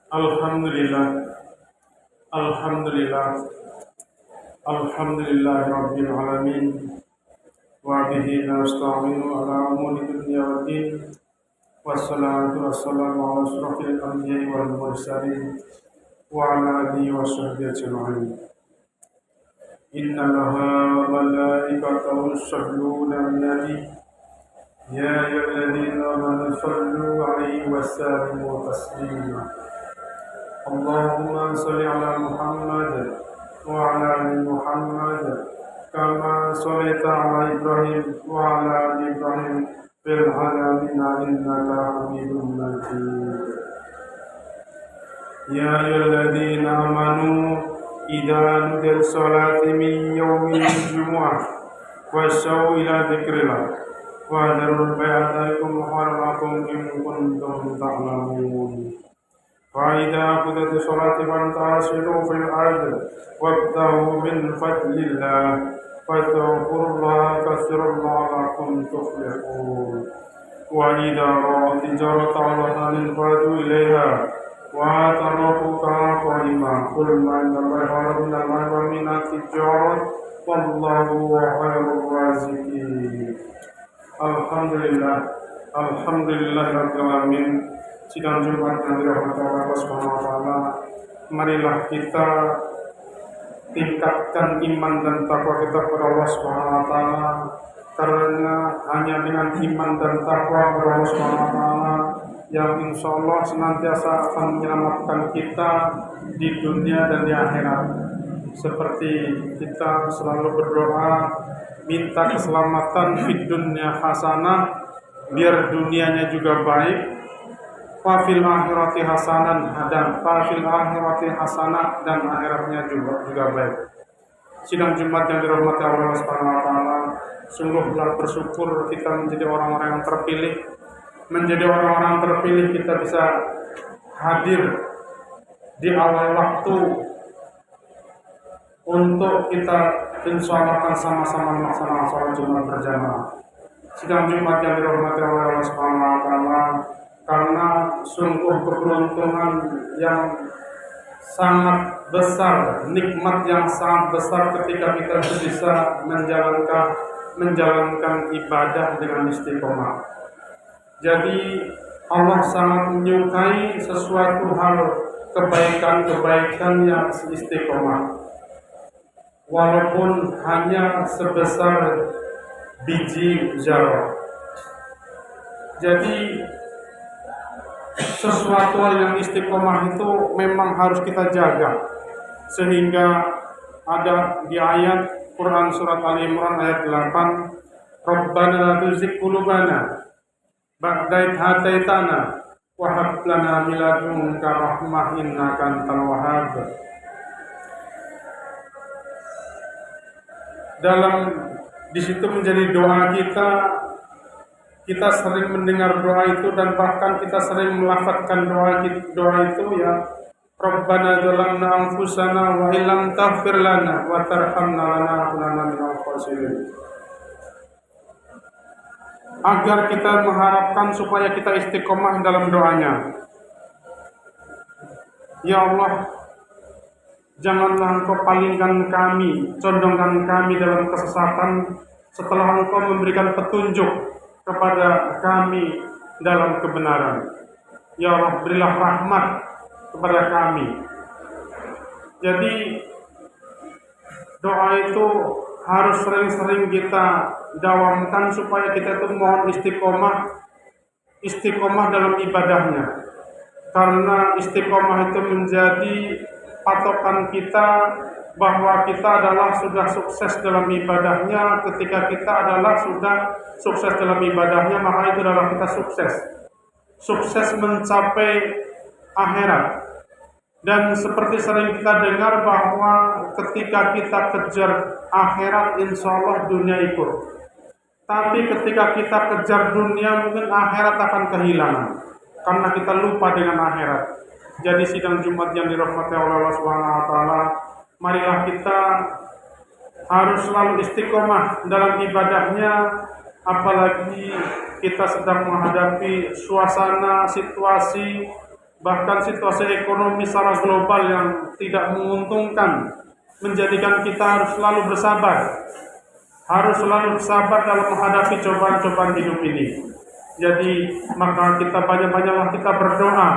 Alhamdulillah, Alhamdulillah, Alhamdulillah Rabbil Alamin. Wa bihi nasta'inu ala umuri dunya wa din. Wassalatu wassalamu ala asrafil anbiya'i wal mursalin wa ala alihi wa sahbihi ajma'in. Inna Allaha wa malaikatahu yusalluna 'alan nabi. Ya ayyuhalladzina amanu sallu 'alaihi wa sallimu taslima. Allahumma shalli ala Muhammad wa ala ali Muhammad kama shallaita ala Ibrahim wa ala ali Ibrahim fil alamin innaka Hamidum Majid. Ya ayyuhalladzina amanu idza nudiya lis-salati min yaumil jumu'ah fas'au ila dzikrillah wa dharul bai'a muharramakum in kuntum ta'lamun. فإذا قضيت الصلاة فانتشروا في الأرض وابتغوا من فضل الله واذكروا الله كثيرا لعلكم تفلحون. وإذا رأوا تجارة أو انفضوا إليها وتركوك قائما قل ما عند الله خير من المال ومن التجارة والله خير الرازقين. Alhamdulillah, Alhamdulillah Rabbil Alamin. Sidang Jumat yang dirahmati Allah Subhanahu wa taala, marilah kita tingkatkan iman dan takwa kita kepada Allah Subhanahu wa taala, karena hanya dengan iman dan takwa kepada Allah Subhanahu wa taala yang insyaallah senantiasa akan menyelamatkan kita di dunia dan di akhirat. Seperti kita selalu berdoa minta keselamatan di dunia hasanah, biar dunianya juga baik. Fafil akhirati hasanan dan fafil akhirati hasanah dan akhiratnya juga baik. Sidang Jumat yang dirahmati Allah Subhanahu wa taala, sungguhlah bersyukur kita menjadi orang-orang yang terpilih. Menjadi orang-orang terpilih kita bisa hadir di awal waktu untuk kita insyaallah sama-sama melaksanakan sholat Jumat berjamaah. Sidang Jumat yang dirahmati Allah Subhanahu wa taala, karena sungguh keberuntungan yang sangat besar, nikmat yang sangat besar ketika kita bisa menjalankan ibadah dengan istiqomah. Jadi Allah sangat menyukai sesuatu hal kebaikan yang istiqomah, walaupun hanya sebesar biji zarah. Jadi sesuatu yang istiqomah itu memang harus kita jaga, sehingga ada di ayat Quran surat Ali Imran ayat 8, Rabbana la tuzigh qulubana ba'da idh hadaitana wa hab lana min ladunka rahmah innaka antal wahhab. Dalam di situ menjadi doa kita sering mendengar doa itu dan bahkan kita sering melafadzkan doa itu, ya Rabbana zalamna anfusana wa illam taghfir lana wa tarhamna lanakunanna minal khasirin. Agar kita mengharapkan supaya kita istiqomah dalam doanya. Ya Allah, janganlah Engkau palingkan kami, condongkan kami dalam kesesatan setelah Engkau memberikan petunjuk kepada kami dalam kebenaran. Ya Allah, berilah rahmat kepada kami. Jadi doa itu harus sering-sering kita dawamkan supaya kita itu mohon istiqomah dalam ibadahnya. Karena istiqomah itu menjadi patokan kita bahwa kita adalah sudah sukses dalam ibadahnya. Ketika kita adalah sudah sukses dalam ibadahnya, maka itu adalah kita sukses mencapai akhirat. Dan seperti sering kita dengar bahwa ketika kita kejar akhirat, insya Allah dunia ikut. Tapi ketika kita kejar dunia, mungkin akhirat akan kehilangan karena kita lupa dengan akhirat. Jadi sidang Jumat yang dirahmati Allah Subhanahu wa taala, marilah kita harus selalu istiqomah dalam ibadahnya, apalagi kita sedang menghadapi suasana situasi bahkan situasi ekonomi secara global yang tidak menguntungkan, menjadikan kita harus selalu bersabar. Harus selalu bersabar dalam menghadapi cobaan-cobaan hidup ini. Jadi maka kita banyak-banyaklah kita berdoa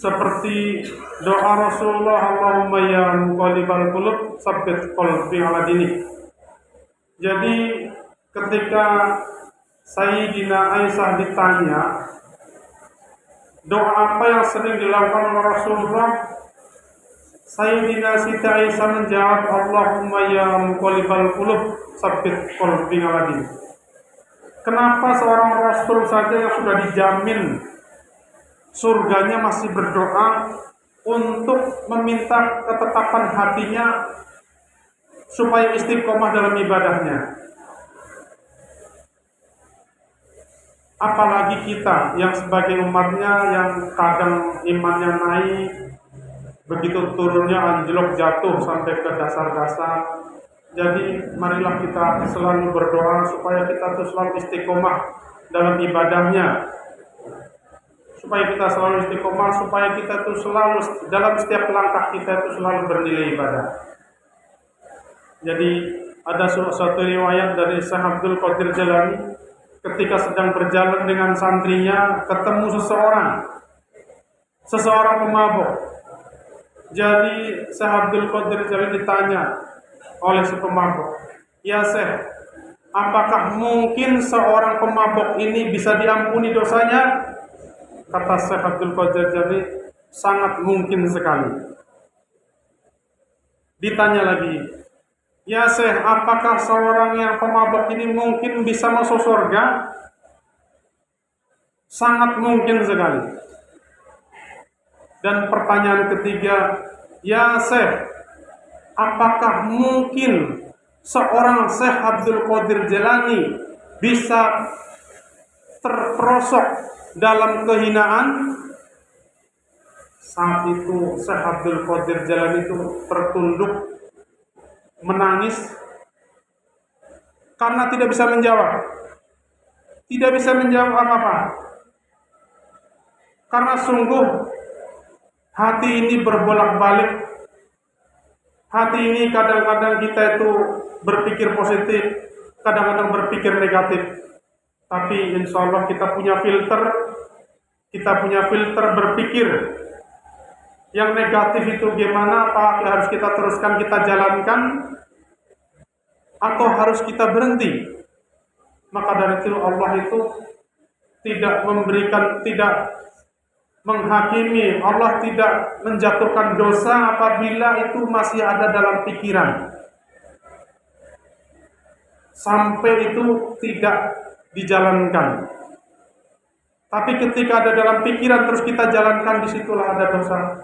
seperti doa Rasulullah, Allahumma ya muqallibal qulub tsabbit qalbi ala dinik. Jadi ketika Sayyidina Aisyah ditanya doa apa yang sering dilakukan oleh Rasulullah, Sayyidina Siti Aisyah menjawab, Allahumma ya muqallibal qulub tsabbit qalbi ala dinik. Kenapa seorang Rasul saja yang sudah dijamin surganya masih berdoa untuk meminta ketetapan hatinya supaya istiqomah dalam ibadahnya? Apalagi kita yang sebagai umatnya yang kadang imannya naik, begitu turunnya anjlok jatuh sampai ke dasar-dasar. Jadi marilah kita selalu berdoa supaya kita tuh selalu istiqomah dalam ibadahnya, supaya kita selalu istiqomah, supaya kita tuh selalu dalam setiap langkah kita itu selalu bernilai ibadah. Jadi ada suatu riwayat dari Syekh Abdul Qadir Jalani, ketika sedang berjalan dengan santrinya ketemu seseorang pemabuk. Jadi Syekh Abdul Qadir Jalani ditanya oleh si pemabuk, ya Syekh, apakah mungkin seorang pemabuk ini bisa diampuni dosanya? Kata Syekh Abdul Qadir Jalani, sangat mungkin sekali. Ditanya lagi, ya Syekh, apakah seorang yang pemabuk ini mungkin bisa masuk surga? Sangat mungkin sekali. Dan pertanyaan ketiga, ya Syekh, apakah mungkin seorang Syekh Abdul Qadir Jalani bisa terperosok dalam kehinaan? Saat itu Syekh Abdul Qadir Jalani itu tertunduk menangis karena tidak bisa menjawab. Tidak bisa menjawab apa-apa. Karena sungguh hati ini berbolak-balik. Hati ini kadang-kadang kita itu berpikir positif, kadang-kadang berpikir negatif. Tapi insya Allah kita punya filter berpikir. Yang negatif itu gimana? Apa harus kita teruskan, kita jalankan, atau harus kita berhenti? Maka dari itu Allah itu tidak menghakimi, Allah tidak menjatuhkan dosa apabila itu masih ada dalam pikiran. Sampai itu tidak dijalankan. Tapi ketika ada dalam pikiran terus kita jalankan, disitulah ada dosa.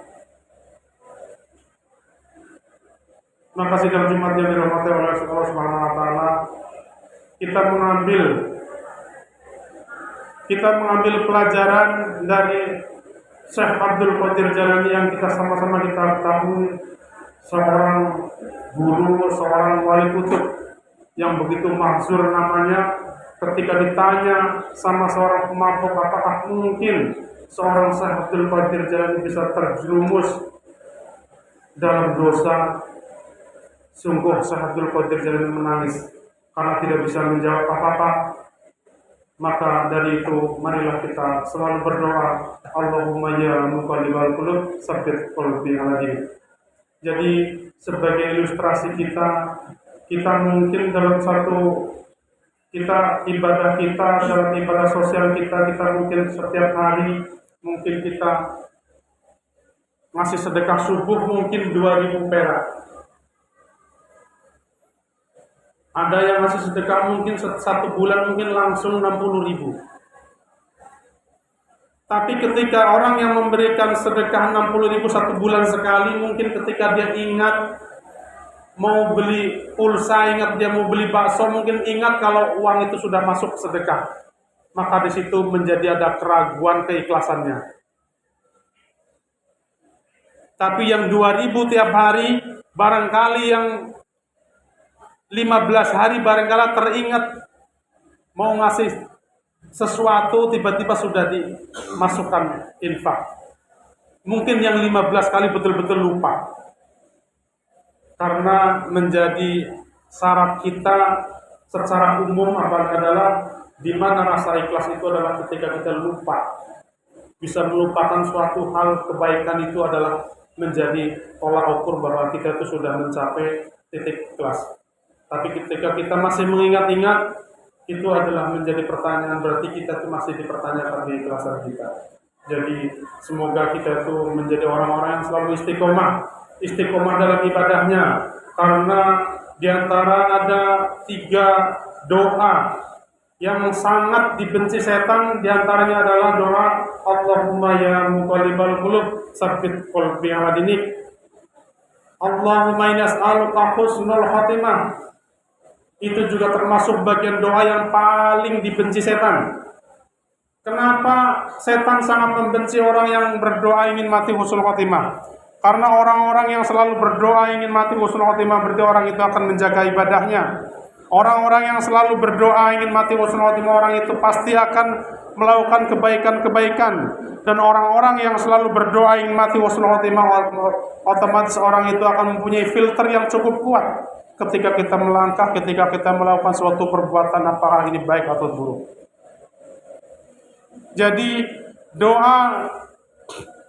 Maka sidang Jumat yang dirahmati oleh Allah Subhanahu wa taala, kita mengambil pelajaran dari Syekh Abdul Qadir Jalani yang kita sama-sama kita ketahui, seorang guru, seorang wali kutub yang begitu mahzur namanya. Ketika ditanya sama seorang pemabuk, apakah mungkin seorang Syekh Abdul Qadir Jalani bisa terjerumus dalam dosa? Sungguh Syekh Abdul Qadir Jalani menangis karena tidak bisa menjawab apa-apa. Maka dari itu marilah kita selalu berdoa, Allahumma ya muqallibal qulub tsabbit qalbi ala dinik. Jadi sebagai ilustrasi kita mungkin dalam dalam ibadah sosial kita mungkin setiap hari mungkin kita ngasih sedekah subuh mungkin 2.000 perak. Ada yang ngasih sedekah mungkin satu bulan mungkin langsung 60.000. Tapi ketika orang yang memberikan sedekah 60.000 satu bulan sekali, mungkin ketika dia ingat mau beli pulsa, ingat dia mau beli bakso, mungkin ingat kalau uang itu sudah masuk sedekah. Maka di situ menjadi ada keraguan keikhlasannya. Tapi yang 2.000 tiap hari, barangkali yang 15 hari barangkali teringat mau ngasih sesuatu, tiba-tiba sudah dimasukkan infak. Mungkin yang 15 kali betul-betul lupa. Karena menjadi syarat kita secara umum adalah di mana rasa ikhlas itu adalah ketika kita lupa. Bisa melupakan suatu hal kebaikan itu adalah menjadi tolak ukur bahwa kita itu sudah mencapai titik ikhlas. Tapi ketika kita masih mengingat-ingat, itu adalah menjadi pertanyaan, berarti kita itu masih dipertanyakan keikhlasan kita. Jadi semoga kita itu menjadi orang-orang yang selalu istiqomah dalam ibadahnya, karena diantara ada 3 doa yang sangat dibenci setan, diantaranya adalah doa Allahumma ya muqallibal qulub tsabbit qalbi ala dinik. Allahumma inni as'aluka husnul khatimah. Itu juga termasuk bagian doa yang paling dibenci setan. Kenapa setan sangat membenci orang yang berdoa ingin mati husnul khatimah? Karena orang-orang yang selalu berdoa ingin mati husnul khatimah berarti orang itu akan menjaga ibadahnya. Orang-orang yang selalu berdoa ingin mati husnul khatimah, orang itu pasti akan melakukan kebaikan-kebaikan. Dan orang-orang yang selalu berdoa ingin mati husnul khatimah, otomatis orang itu akan mempunyai filter yang cukup kuat ketika kita melangkah, ketika kita melakukan suatu perbuatan, apakah ini baik atau buruk. Jadi doa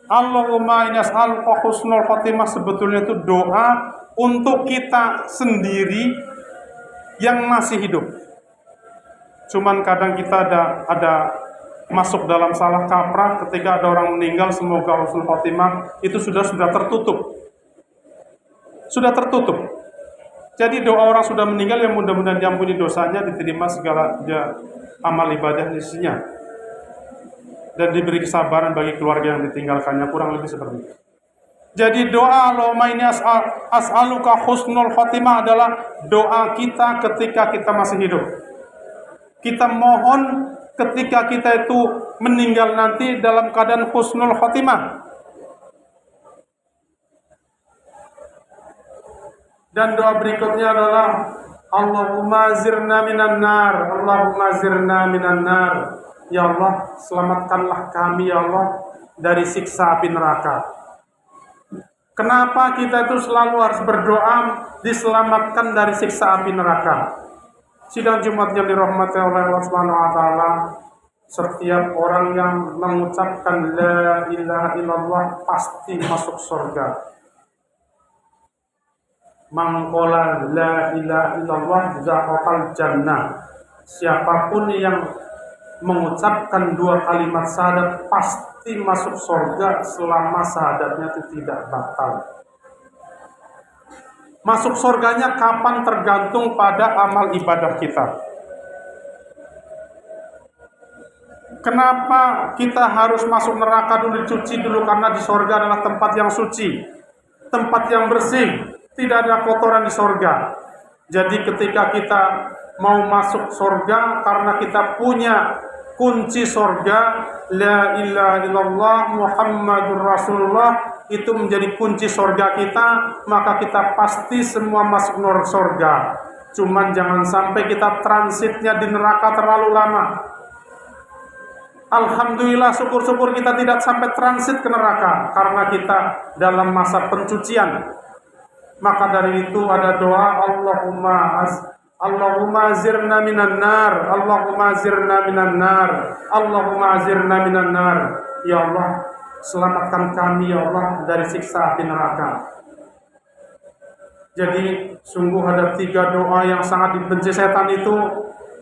Allahumma inni as'aluka husnul khatimah sebetulnya itu doa untuk kita sendiri yang masih hidup. Cuman kadang kita ada masuk dalam salah kaprah ketika ada orang meninggal, semoga husnul khatimah, itu sudah tertutup. Sudah tertutup. Jadi doa orang sudah meninggal yang mudah-mudahan diampuni dosanya, diterima segala amal ibadah isinya, dan diberi kesabaran bagi keluarga yang ditinggalkannya, kurang lebih seperti itu. Jadi doa Allahumma inni as'aluka husnul khatimah adalah doa kita ketika kita masih hidup. Kita mohon ketika kita itu meninggal nanti dalam keadaan husnul khatimah. Dan doa berikutnya adalah Allahumma zirna minan nar, Allahumma zirna minan nar. Ya Allah, selamatkanlah kami ya Allah dari siksa api neraka. Kenapa kita itu selalu harus berdoa diselamatkan dari siksa api neraka? Sidang Jumat yang dirahmati oleh Allah Subhanahu wa taala, setiap orang yang mengucapkan la ilaha illallah pasti masuk surga. Man qala la ilaha illallah dakhala jannah. Siapapun yang mengucapkan 2 kalimat syahadat pasti masuk surga selama syahadatnya itu tidak batal. Masuk surganya kapan tergantung pada amal ibadah kita. Kenapa kita harus masuk neraka dulu, dicuci dulu? Karena di surga adalah tempat yang suci, tempat yang bersih, tidak ada kotoran di surga. Jadi ketika kita mau masuk surga, karena kita punya kunci surga, la ilaha illallah Muhammadur Rasulullah, itu menjadi kunci surga kita, maka kita pasti semua masuk surga. Cuman jangan sampai kita transitnya di neraka terlalu lama. Alhamdulillah, syukur-syukur kita tidak sampai transit ke neraka karena kita dalam masa pencucian. Maka dari itu ada doa Allahumma azirna minan nar, Allahumma azirna minan nar, Allahumma azirna minan nar. Ya Allah, selamatkan kami ya Allah dari siksa api neraka. Jadi sungguh ada 3 doa yang sangat dibenci setan itu.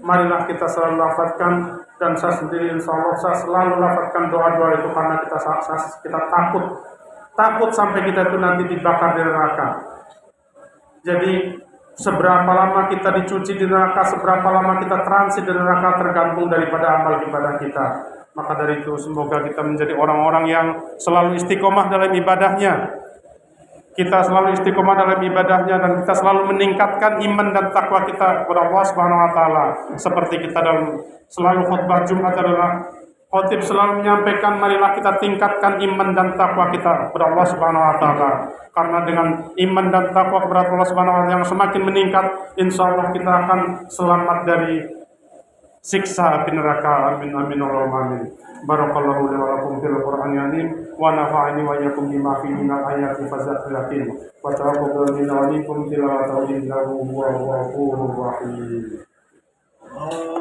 Marilah kita selalu lafazkan, dan saya sendiri insya Allah saya selalu lafazkan doa-doa itu karena kita takut sampai kita itu nanti dibakar di neraka. Jadi seberapa lama kita dicuci di neraka, seberapa lama kita transit di neraka tergantung daripada amal ibadah kita. Maka dari itu semoga kita menjadi orang-orang yang selalu istiqomah dalam ibadahnya. Kita selalu istiqomah dalam ibadahnya dan kita selalu meningkatkan iman dan takwa kita kepada Allah Subhanahu wa taala. Seperti kita dalam selalu khutbah Jumat adalah khotib selalu menyampaikan, marilah kita tingkatkan iman dan takwa kita kepada Allah Subhanahu wa taala. Karena dengan iman dan takwa kepada Allah Subhanahu wa taala yang semakin meningkat, insyaallah kita akan selamat dari siksa api neraka. Amin amin Allahumma amin. Barakallahu li wa lakum fil Qur'anil azim wa nafa'ani wa iyyakum bima fihi minal ayati fazakkir hakim wa taqabbal minna wa minkum tilawatahu innahu huwal ghafurur rahim.